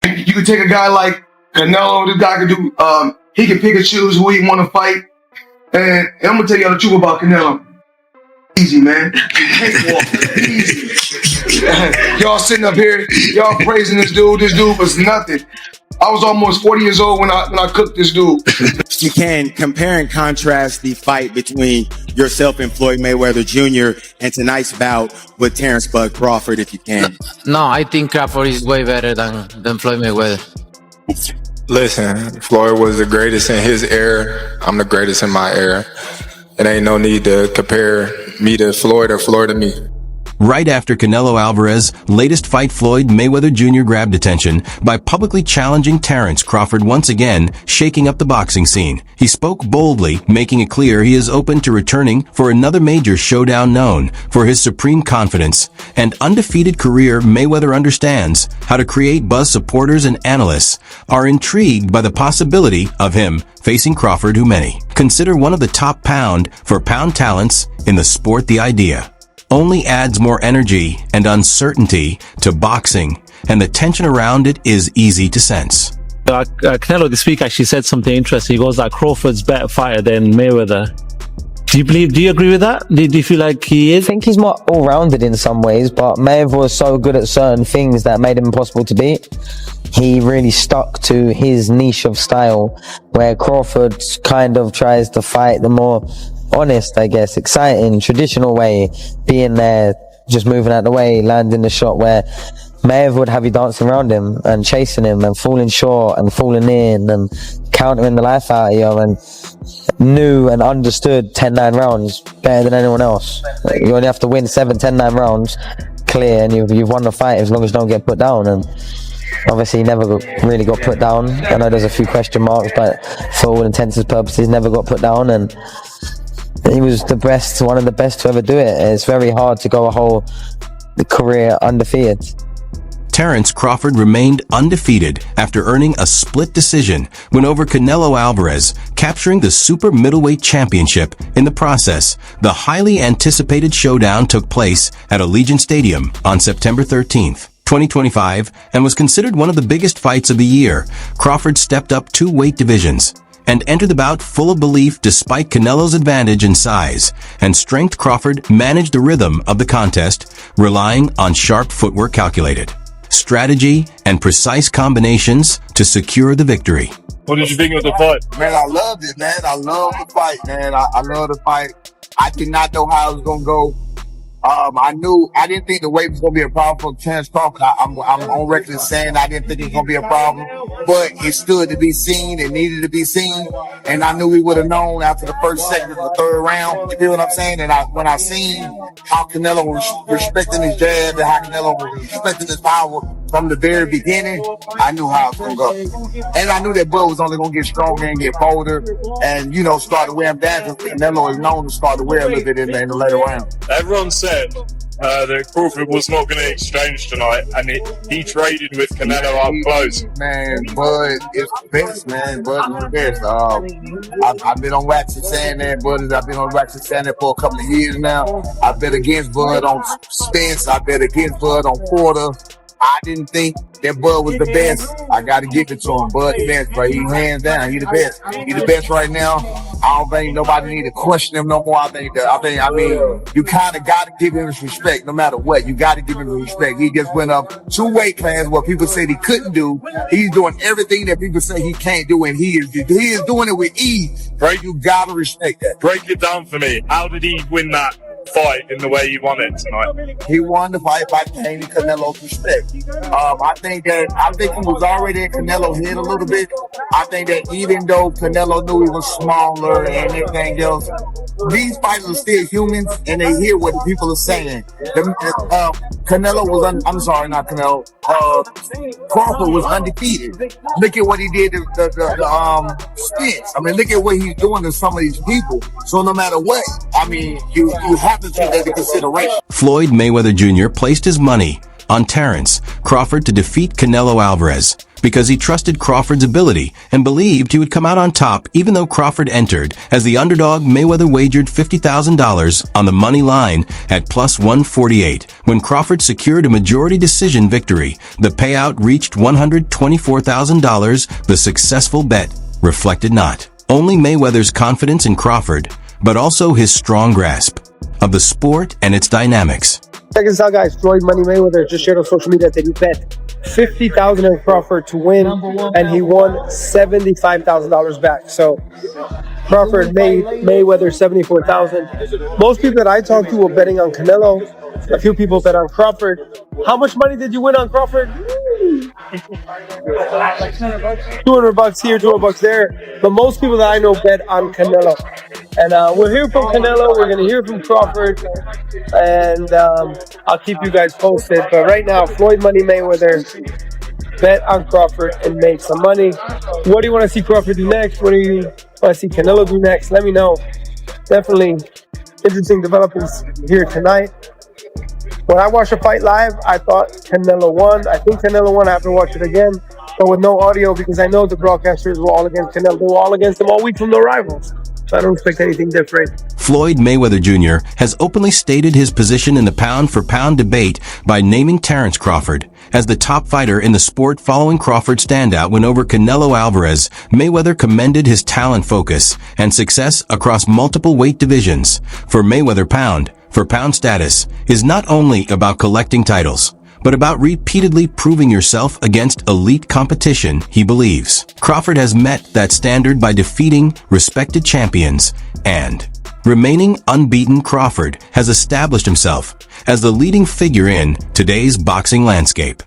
You could take a guy like Canelo. This guy could do. He can pick and choose who he want to fight. And I'm gonna tell y'all the truth about Canelo. Easy, man. Easy. Y'all sitting up here, y'all praising this dude. This dude was nothing. I was almost 40 years old when I cooked this dude. You can compare and contrast the fight between yourself and Floyd Mayweather Jr. and tonight's bout with Terence Crawford, if you can. No, I think Crawford is way better than Floyd Mayweather. Listen, Floyd was the greatest in his era. I'm the greatest in my era. It ain't no need to compare me to Floyd or Floyd to me. Right after Canelo Alvarez's latest fight, Floyd Mayweather Jr. grabbed attention by publicly challenging Terence Crawford once again, shaking up the boxing scene. He spoke boldly, making it clear he is open to returning for another major showdown. Known for his supreme confidence and undefeated career, Mayweather understands how to create buzz. Supporters and analysts are intrigued by the possibility of him facing Crawford, who many consider one of the top pound-for-pound talents in the sport. The idea only adds more energy and uncertainty to boxing, and the tension around it is easy to sense. Canelo this week actually said something interesting. He goes that Crawford's better fighter than Mayweather. Do you agree with that? Do you feel like he is? I think he's more all-rounded in some ways, but Mayweather was so good at certain things that made him impossible to beat. He really stuck to his niche of style, where Crawford kind of tries to fight the more honest, I guess, exciting, traditional way, being there, just moving out the way, landing the shot, where Mayweather would have you dancing around him and chasing him and falling short and falling in and countering the life out of you, and knew and understood 10-9 rounds better than anyone else. Like, you only have to win 7, 10-9 rounds clear, and you've won the fight as long as you don't get put down. And obviously he never really got put down. I know there's a few question marks, but for all intents and purposes, never got put down, and he was the best, one of the best to ever do it. It's very hard to go a whole career undefeated. Terence Crawford remained undefeated after earning a split decision win over Canelo Alvarez, capturing the super middleweight championship. In the process, the highly anticipated showdown took place at Allegiant Stadium on September 13th. 2025, and was considered one of the biggest fights of the year. Crawford stepped up 2 weight divisions and entered the bout full of belief. Despite Canelo's advantage in size and strength, Crawford managed the rhythm of the contest, relying on sharp footwork, calculated strategy, and precise combinations to secure the victory. What did you think of the fight? Man, I loved it, man. I love the fight, man. I love the fight. I did not know how it was going to go. I didn't think the weight was going to be a problem for Terence Crawford. I'm on record saying I didn't think it was going to be a problem, but it stood to be seen. It needed to be seen. And I knew we would have known after the first, second, or third round. You feel what I'm saying? And when I seen how Canelo was respecting his jab and how Canelo was respecting his power from the very beginning, I knew how it was going to go. And I knew that Bud was only going to get stronger and get bolder and, start to wear him down. Canelo is known to start to wear a little bit in the later round. Everyone said that Crawford was not going to exchange tonight, and he traded with Canelo up close. Man, Bud is the best, man. Bud is the best. I've been on wax and saying that, Bud. I've been on wax and saying that for a couple of years now. I bet against Bud on Spence. I bet against Bud on Porter. I didn't think that Bud was the best. I got to give it to him. Bud the best, but he hands down. He the best. He the best right now. I don't think nobody need to question him no more. I mean, you kind of got to give him his respect no matter what. You got to give him his respect. He just went up 2 weight classes what people said he couldn't do. He's doing everything that people say he can't do, and he is doing it with ease. Right? You got to respect that. Break it down for me. How did he win that fight in the way you won it tonight? He won the fight by gaining Canelo's respect. I think he was already in Canelo's head a little bit. I think that even though Canelo knew he was smaller and everything else, these fighters are still humans and they hear what the people are saying. Canelo was I'm sorry, not Canelo. Crawford was undefeated. Look at what he did to the Spence. I mean, look at what he's doing to some of these people. So no matter what, I mean, you have to take that into consideration. Floyd Mayweather Jr. placed his money on Terence Crawford to defeat Canelo Alvarez, because he trusted Crawford's ability and believed he would come out on top even though Crawford entered as the underdog. Mayweather wagered $50,000 on the money line at plus 148. When Crawford secured a majority decision victory, the payout reached $124,000. The successful bet reflected not only Mayweather's confidence in Crawford, but also his strong grasp of the sport and its dynamics. Check this out, guys. Floyd Money Mayweather just shared on social media that he bet $50,000 on Crawford to win, and he won $75,000 back. So Crawford made Mayweather $74,000. Most people that I talk to were betting on Canelo. A few people bet on Crawford. How much money did you win on Crawford? $200 here, $200 there. But most people that I know bet on Canelo. And we'll hear from Canelo. We're going to hear from Crawford. And I'll keep you guys posted. But right now, Floyd Money Mayweather bet on Crawford and make some money. What do you want to see Crawford do next? What do you want to see Canelo do next? Let me know. Definitely interesting developments here tonight. When I watched the fight live, I thought Canelo won. I think Canelo won. I have to watch it again, but with no audio because I know the broadcasters were all against Canelo. They were all against him all week from the rivals. So I don't expect anything different. Floyd Mayweather Jr. has openly stated his position in the pound-for-pound debate by naming Terence Crawford as the top fighter in the sport following Crawford's standout win over Canelo Alvarez. Mayweather commended his talent focus and success across multiple weight divisions. For Mayweather, pound-for-pound status is not only about collecting titles, but about repeatedly proving yourself against elite competition, he believes. Crawford has met that standard by defeating respected champions and remaining unbeaten. Crawford has established himself as the leading figure in today's boxing landscape.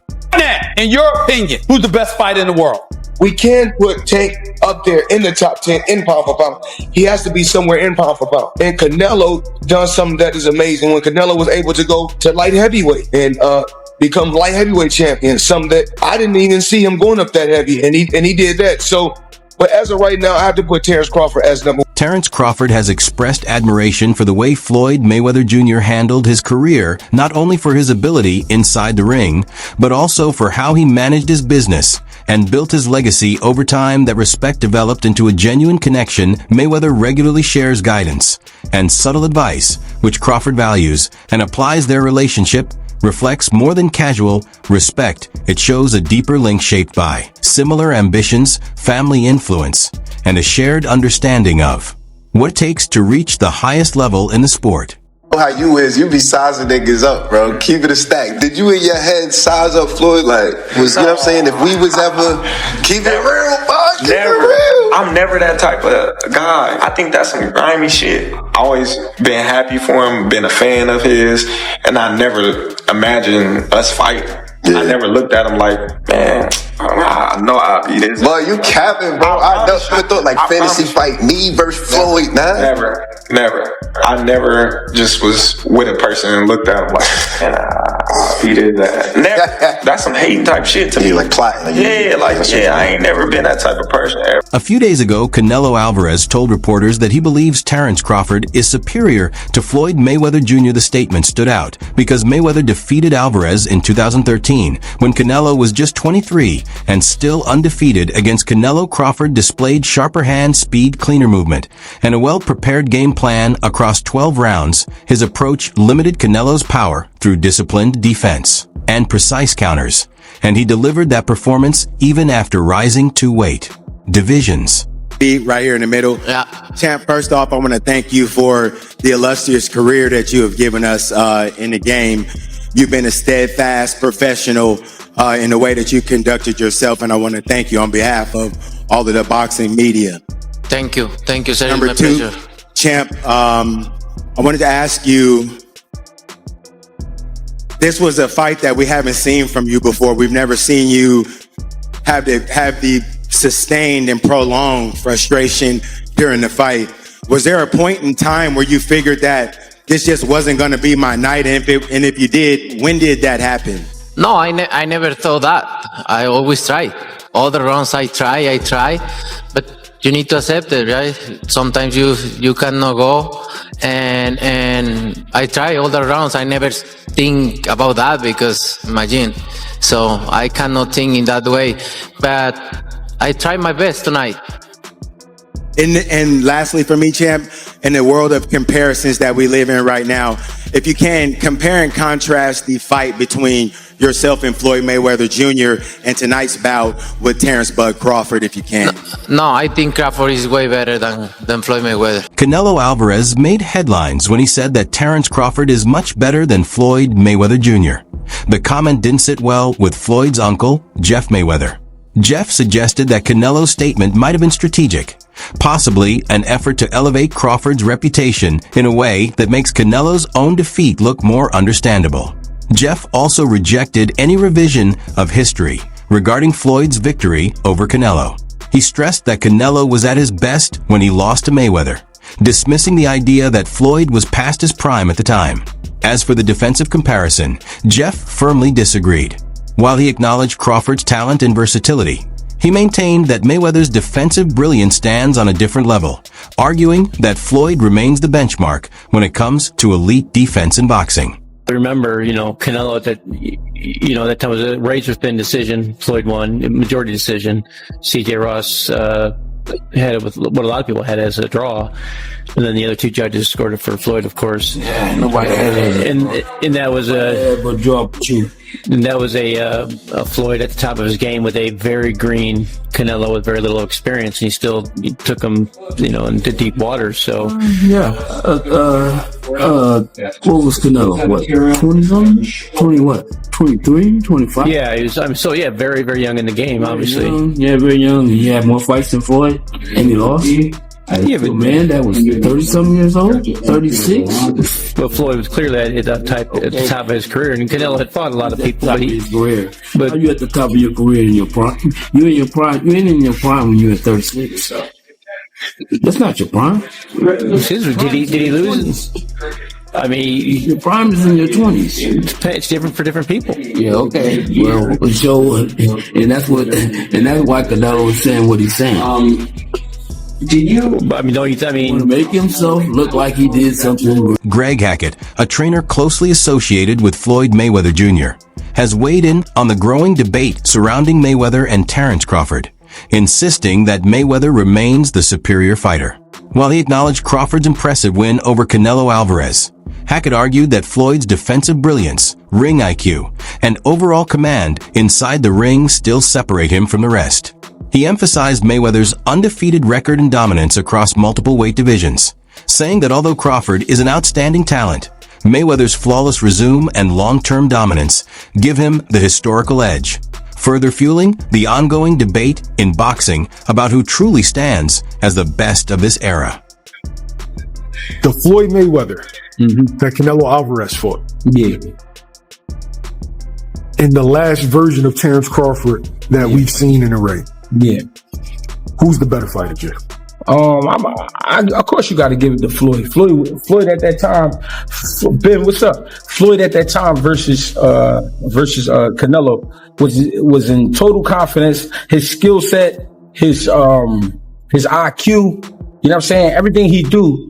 In your opinion, who's the best fighter in the world? We can't put Tank up there in the top 10 in pound for pound. He has to be somewhere in pound for pound. And Canelo done something that is amazing when Canelo was able to go to light heavyweight and become light heavyweight champion, something that I didn't even see him going up that heavy, and he did that. So, but as of right now, I have to put Terence Crawford as number one. Terence Crawford has expressed admiration for the way Floyd Mayweather Jr. handled his career, not only for his ability inside the ring, but also for how he managed his business and built his legacy over time. That respect developed into a genuine connection. Mayweather regularly shares guidance and subtle advice, which Crawford values and applies. Their relationship reflects more than casual respect. It shows a deeper link shaped by similar ambitions, family influence, and a shared understanding of what it takes to reach the highest level in the sport. How you is, you be sizing niggas up, bro. Keep it a stack. Did you in your head size up Floyd? Like, was, you know what I'm saying? If we was ever, keep it real, boss. Keep it real. I'm never that type of guy. I think that's some grimy shit. Always been happy for him, been a fan of his, and I never imagined us fighting. Yeah. I never looked at him like, man, I know I'll be this. Boy, you capping, bro. I never thought like fantasy fight me versus Floyd, nah. Never. I never just was with a person and looked at him like, he did that. Never. That's some hating type shit to me. Like plotting. I ain't never been that type of person ever. A few days ago, Canelo Alvarez told reporters that he believes Terence Crawford is superior to Floyd Mayweather Jr. The statement stood out because Mayweather defeated Alvarez in 2013 when Canelo was just 23 and still undefeated. Against Canelo, Crawford displayed sharper hand, speed, cleaner movement, and a well-prepared game plan across 12 rounds. His approach limited Canelo's power through disciplined defense and precise counters, and he delivered that performance even after rising 2 weight divisions. Right here in the middle. Yeah. Champ, first off, I want to thank you for the illustrious career that you have given us in the game. You've been a steadfast professional in the way that you conducted yourself, and I want to thank you on behalf of all of the boxing media. Thank you, sir. Number my 2, pleasure. Champ, I wanted to ask you, this was a fight that we haven't seen from you before. We've never seen you have the sustained and prolonged frustration during the fight. Was there a point in time where you figured that this just wasn't going to be my night? And if you did, when did that happen? No, I never thought that. I always try. All the rounds I try, but you need to accept it, right? Sometimes you cannot go, and I try all the rounds. I never think about that because imagine So I cannot think in that way. But I try my best tonight. And lastly for me, champ, in the world of comparisons that we live in right now, if you can compare and contrast the fight between yourself and Floyd Mayweather Jr. and tonight's bout with Terence "Bud" Crawford, if you can. No, I think Crawford is way better than Floyd Mayweather. Canelo Alvarez made headlines when he said that Terence Crawford is much better than Floyd Mayweather Jr. The comment didn't sit well with Floyd's uncle, Jeff Mayweather. Jeff suggested that Canelo's statement might have been strategic, possibly an effort to elevate Crawford's reputation in a way that makes Canelo's own defeat look more understandable. Jeff also rejected any revision of history regarding Floyd's victory over Canelo. He stressed that Canelo was at his best when he lost to Mayweather, dismissing the idea that Floyd was past his prime at the time. As for the defensive comparison, Jeff firmly disagreed. While he acknowledged Crawford's talent and versatility, he maintained that Mayweather's defensive brilliance stands on a different level, arguing that Floyd remains the benchmark when it comes to elite defense in boxing. I remember, Canelo at that time was a razor-thin decision. Floyd won, majority decision. C.J. Ross had it with what a lot of people had as a draw. And then the other two judges scored it for Floyd, of course. Yeah, nobody had it. And that was a Floyd at the top of his game with a very green Canelo with very little experience, and he took him, into deep waters. So what was Canelo? What, 20-something? 20 what? 23, 25? Yeah, he was. Very, very young in the game, obviously. Very young. He had more fights than Floyd, and he lost. Yeah, but man, that was 30-something years old, 36. But Floyd was clearly at the top of his career, and Canelo had fought a lot of people. How are you at the top of your career in your prime? You in your prime when you were 36. That's not your prime. Did he lose? I mean, your prime is in your 20s. It's different for different people. Yeah, okay. Well, and that's why Canelo is saying what he's saying. To make himself look like he did something. Greg Hackett, a trainer closely associated with Floyd Mayweather Jr., has weighed in on the growing debate surrounding Mayweather and Terence Crawford, insisting that Mayweather remains the superior fighter. While he acknowledged Crawford's impressive win over Canelo Alvarez, Hackett argued that Floyd's defensive brilliance, ring IQ, and overall command inside the ring still separate him from the rest. He emphasized Mayweather's undefeated record and dominance across multiple weight divisions, saying that although Crawford is an outstanding talent, Mayweather's flawless resume and long-term dominance give him the historical edge, further fueling the ongoing debate in boxing about who truly stands as the best of this era. The Floyd Mayweather that Canelo Alvarez fought. Yeah. And the last version of Terence Crawford that we've seen in the ring. Yeah. Who's the better fighter, Jeff? Of course you got to give it to Floyd. Floyd at that time, Ben, what's up? Floyd at that time versus Canelo was in total confidence. His skill set, his IQ, you know what I'm saying? Everything he do,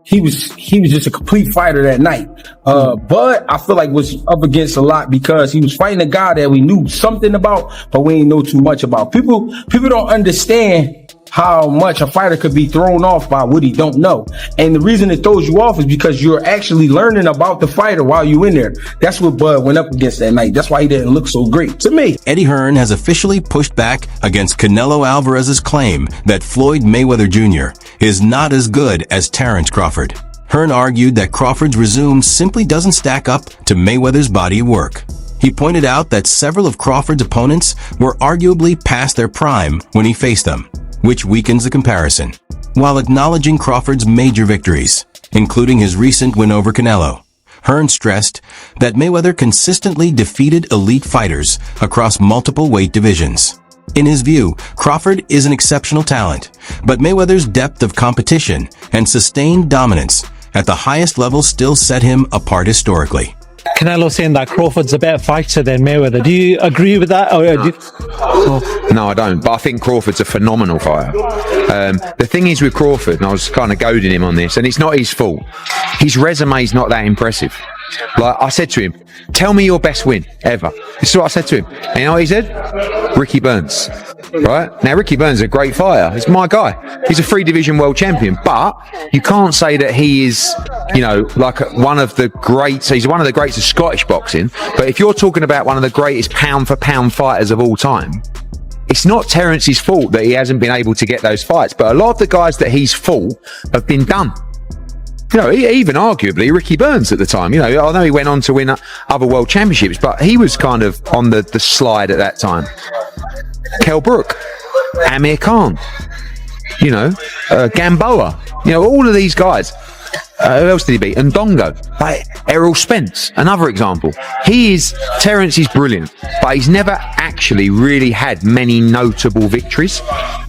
he was just a complete fighter that night. But I feel like was up against a lot because he was fighting a guy that we knew something about, but we didn't know too much about. People don't understand how much a fighter could be thrown off by what he don't know. And the reason it throws you off is because you're actually learning about the fighter while you in there. That's what Bud went up against that night. That's why he didn't look so great to me. Eddie Hearn has officially pushed back against Canelo Alvarez's claim that Floyd Mayweather Jr. is not as good as Terence Crawford. Hearn argued that Crawford's resume simply doesn't stack up to Mayweather's body of work. He pointed out that several of Crawford's opponents were arguably past their prime when he faced them, which weakens the comparison. While acknowledging Crawford's major victories, including his recent win over Canelo, Hearn stressed that Mayweather consistently defeated elite fighters across multiple weight divisions. In his view, Crawford is an exceptional talent, but Mayweather's depth of competition and sustained dominance at the highest level still set him apart historically. Canelo saying that Crawford's a better fighter than Mayweather. Do you agree with that? No, I don't. But I think Crawford's a phenomenal fighter. The thing is with Crawford, and I was kind of goading him on this, and it's not his fault. His resume's not that impressive. Like I said to him, tell me your best win ever. This is what I said to him. And you know what he said? Ricky Burns. Right? Now, Ricky Burns is a great fighter. He's my guy. He's a 3-division world champion. But you can't say that he is, you know, like one of the greats. He's one of the greats of Scottish boxing. But if you're talking about one of the greatest pound-for-pound fighters of all time, it's not Terence's fault that he hasn't been able to get those fights. But a lot of the guys that he's fought have been done. You know, even arguably Ricky Burns at the time. You know, I know he went on to win other world championships, but he was kind of on the slide at that time. Kell Brook, Amir Khan, you know, Gamboa, you know, all of these guys. Who else did he beat? Ndongo, like Errol Spence, another example. Terence is brilliant, but he's never actually really had many notable victories.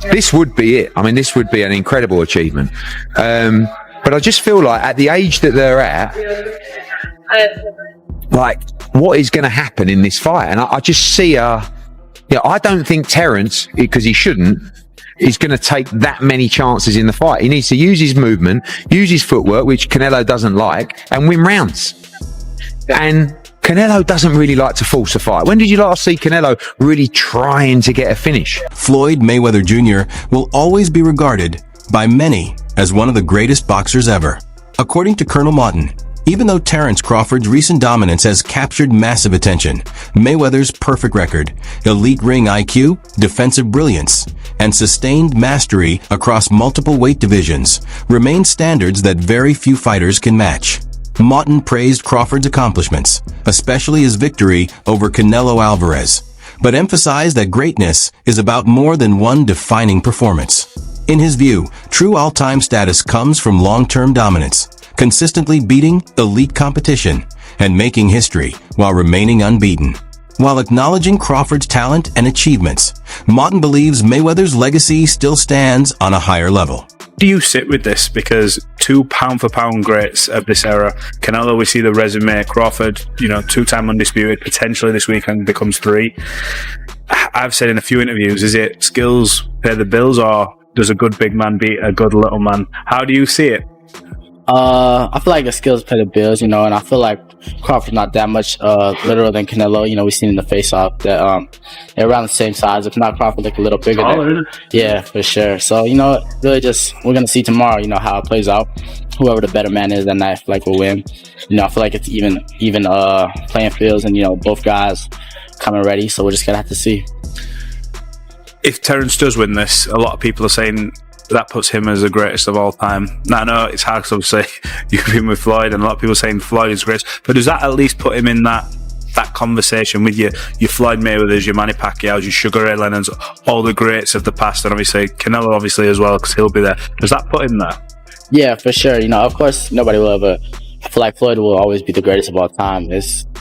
This would be it. I mean, this would be an incredible achievement. But I just feel like at the age that they're at, like, what is going to happen in this fight? And I just see I don't think Terence, because he shouldn't, is going to take that many chances in the fight. He needs to use his movement, use his footwork, which Canelo doesn't like, and win rounds. And Canelo doesn't really like to force a fight. When did you last see Canelo really trying to get a finish? Floyd Mayweather Jr. will always be regarded by many as one of the greatest boxers ever. According to Colonel Martin, even though Terence Crawford's recent dominance has captured massive attention, Mayweather's perfect record, elite ring IQ, defensive brilliance, and sustained mastery across multiple weight divisions remain standards that very few fighters can match. Martin praised Crawford's accomplishments, especially his victory over Canelo Alvarez, but emphasized that greatness is about more than one defining performance. In his view, true all-time status comes from long-term dominance, consistently beating elite competition, and making history while remaining unbeaten. While acknowledging Crawford's talent and achievements, Martin believes Mayweather's legacy still stands on a higher level. Do you sit with this? Because 2 pound-for-pound greats of this era, Canelo, we see the resume, Crawford, you know, 2-time undisputed, potentially this weekend becomes 3. I've said in a few interviews, is it skills pay the bills, or does a good big man beat a good little man? How do you see it? I feel like the skills pay the bills, you know, and I feel like Crawford's not that much littler than Canelo. You know, we've seen in the face-off that they're around the same size. If not, Crawford like a little bigger. Yeah, for sure. So, you know, really just we're gonna see tomorrow, you know, how it plays out. Whoever the better man is that night, I feel like will win. You know, I feel like it's even playing fields, and you know, both guys coming ready. So we're just gonna have to see. If Terence does win this, a lot of people are saying that puts him as the greatest of all time. Now, I know it's hard to say you've been with Floyd, and a lot of people are saying Floyd is great, but does that at least put him in that conversation with your Floyd Mayweathers, your Manny Pacquiao's, your Sugar Ray Leonard's, all the greats of the past, and obviously Canelo obviously as well, because he'll be there. Does that put him there? Yeah, for sure. You know, of course, nobody will ever. I feel like Floyd will always be the greatest of all time.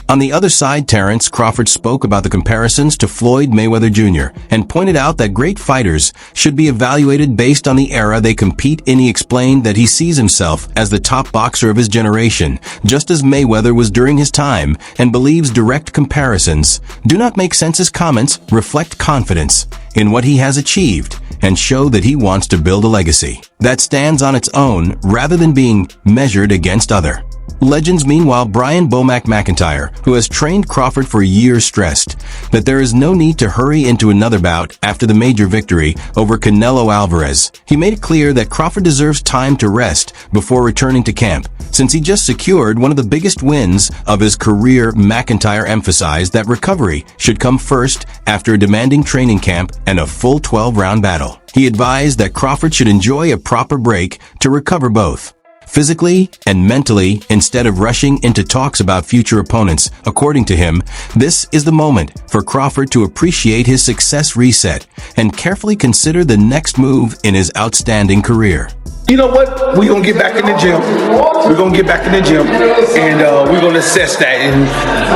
On the other side, Terence Crawford spoke about the comparisons to Floyd Mayweather Jr. and pointed out that great fighters should be evaluated based on the era they compete in. He explained that he sees himself as the top boxer of his generation, just as Mayweather was during his time, and believes direct comparisons do not make sense. His comments reflect confidence in what he has achieved and show that he wants to build a legacy that stands on its own rather than being measured against other legends. Meanwhile, Brian Bomack McIntyre, who has trained Crawford for years, stressed that there is no need to hurry into another bout after the major victory over Canelo Alvarez. He made it clear that Crawford deserves time to rest before returning to camp, since he just secured one of the biggest wins of his career. McIntyre emphasized that recovery should come first after a demanding training camp and a full 12-round battle. He advised that Crawford should enjoy a proper break to recover both physically and mentally instead of rushing into talks about future opponents. According to him, this is the moment for Crawford to appreciate his success, reset, and carefully consider the next move in his outstanding career. You know what? We're going to get back in the gym. We're going to get back in the gym, and we're going to assess that. And,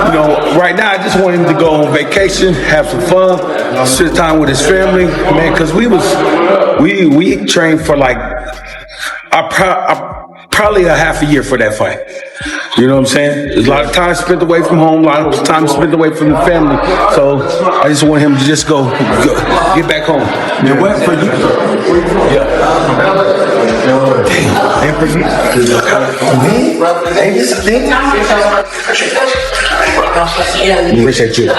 you know, right now I just want him to go on vacation, have some fun, spend time with his family, man, because we trained for like probably a half a year for that fight. You know what I'm saying? There's a lot of time spent away from home, a lot of time spent away from the family. So I just want him to just go get back home. Yeah. Yeah. Damn. Appreciate you.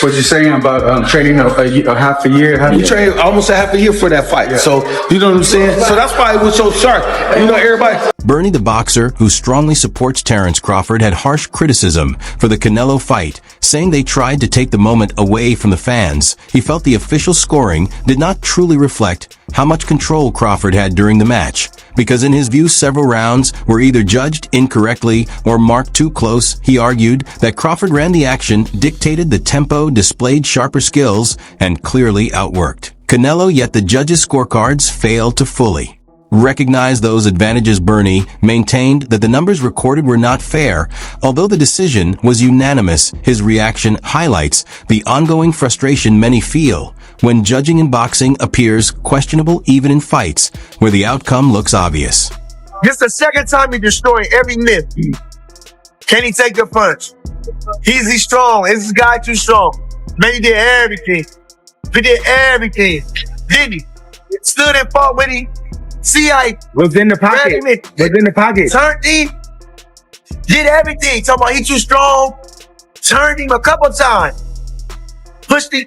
What you saying about training a half a year? You trained almost a half a year for that fight. So, you know what I'm saying? So that's why it was so sharp. You know, everybody. Bernie the boxer, who strongly supports Terence Crawford, had harsh criticism for the Canelo fight, saying they tried to take the moment away from the fans. He felt the official scoring did not truly reflect how much control Crawford had during the match, because in his view several rounds were either judged incorrectly or marked too close. He argued that Crawford ran the action, dictated the tempo, displayed sharper skills, and clearly outworked Canelo, yet the judges' scorecards failed to fully recognize those advantages. Bernie maintained that the numbers recorded were not fair. Although the decision was unanimous, his reaction highlights the ongoing frustration many feel when judging in boxing appears questionable even in fights where the outcome looks obvious. This is the second time he's destroying every myth. Can he take the punch? He's strong. Is this guy too strong? Man, he did everything. He did everything. Didn't he? Stood and fought with him. See how he was in the pocket. Was in the pocket. Turned him. Did everything. Talking about he too strong. Turned him a couple times. Pushed him.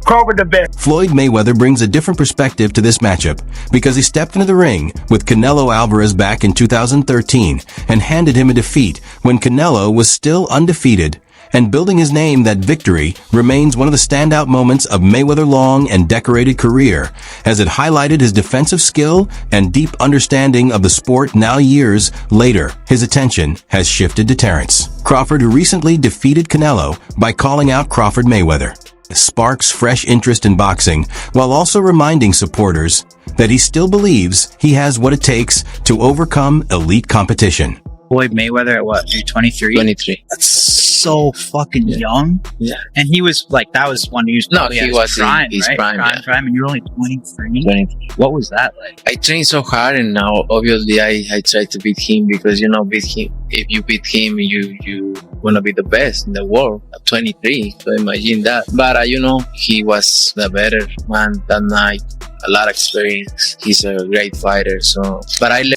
Crawford the best. Floyd Mayweather brings a different perspective to this matchup because he stepped into the ring with Canelo Alvarez back in 2013 and handed him a defeat when Canelo was still undefeated. And building his name, that victory remains one of the standout moments of Mayweather's long and decorated career, as it highlighted his defensive skill and deep understanding of the sport. Now years later, his attention has shifted to Terence Crawford, who recently defeated Canelo by calling out Crawford Mayweather. Sparks fresh interest in boxing, while also reminding supporters that he still believes he has what it takes to overcome elite competition. Floyd Mayweather at what? You're 23? 23. That's so fucking young. Yeah. And he was like, that was when he was probably he at was prime, in his right? prime, yeah. Prime, and you're only 23. 23. What was that like? I trained so hard, and now obviously I try to beat him because, you know, beat him. If you beat him, you want to be the best in the world at 23. So imagine that. But, you know, he was the better man that night. A lot of experience. He's a great fighter.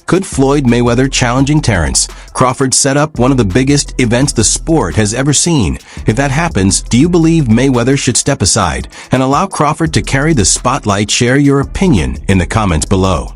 Could Floyd Mayweather challenging Terence Crawford set up one of the biggest events the sport has ever seen? If that happens, do you believe Mayweather should step aside and allow Crawford to carry the spotlight? Share your opinion in the comments below.